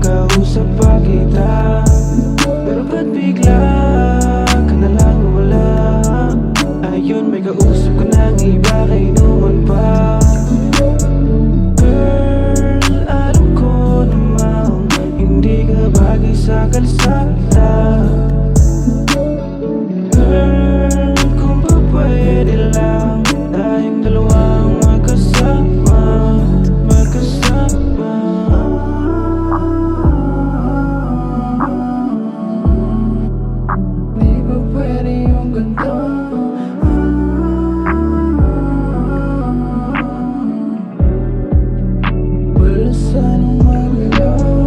makausap pa kita. Pero ba't bigla ka na lang nawala? Ayun, may kausap ka ng iba, kainuman pa. Girl, alam ko namang hindi ka bagay sa kalsada. Girl, kung pa pwede lang tayong dalawang magkasama, magkasama. Di ba pwede yung ganito? Wala sanang magalaw.